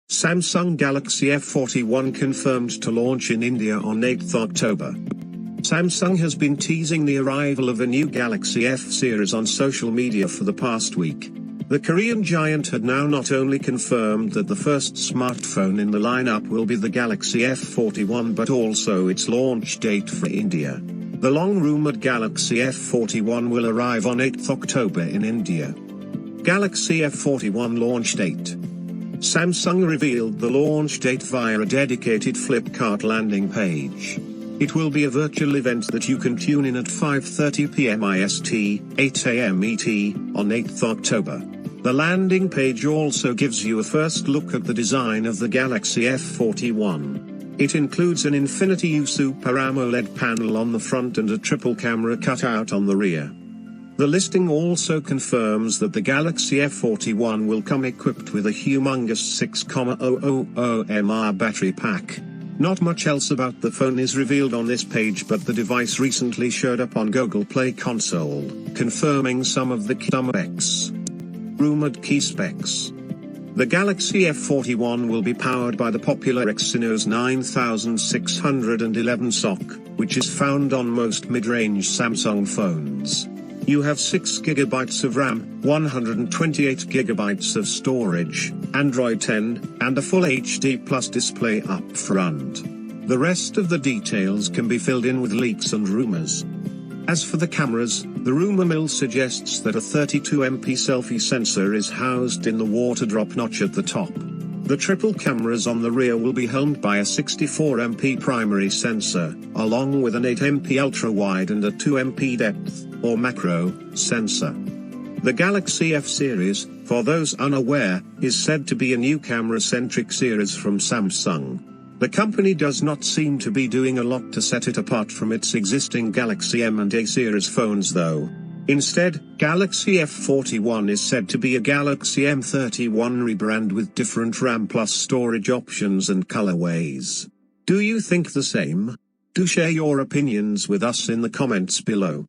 Samsung Galaxy F41 confirmed to launch in India on 8 October. Samsung has been teasing the arrival of a new Galaxy F series on social media for the past week. The Korean giant had now not only confirmed that the first smartphone in the lineup will be the Galaxy F41 but also its launch date for India. The long-rumored Galaxy F41 will arrive on 8 October in India. Galaxy F41 launch date. Samsung revealed the launch date via a dedicated Flipkart landing page. It will be a virtual event that you can tune in at 5:30 p.m. IST, 8 a.m. ET, on 8 October. The landing page also gives you a first look at the design of the Galaxy F41. It includes an Infinity U Super AMOLED panel on the front and a triple camera cutout on the rear. The listing also confirms that the Galaxy F41 will come equipped with a humongous 6,000 mAh battery pack. Not much else about the phone is revealed on this page, but the device recently showed up on Google Play Console, confirming some of the key specs. Rumored key specs. The Galaxy F41 will be powered by the popular Exynos 9611 SoC, which is found on most mid-range Samsung phones. You have 6 GB of RAM, 128 GB of storage, Android 10, and a full HD Plus display up front. The rest of the details can be filled in with leaks and rumors. As for the cameras, the rumor mill suggests that a 32MP selfie sensor is housed in the water drop notch at the top. The triple cameras on the rear will be helmed by a 64MP primary sensor, along with an 8MP ultra-wide and a 2MP depth, or macro, sensor. The Galaxy F series, for those unaware, is said to be a new camera-centric series from Samsung. The company does not seem to be doing a lot to set it apart from its existing Galaxy M and A series phones though. Instead, Galaxy F41 is said to be a Galaxy M31 rebrand with different RAM plus storage options and colorways. Do you think the same? Do share your opinions with us in the comments below.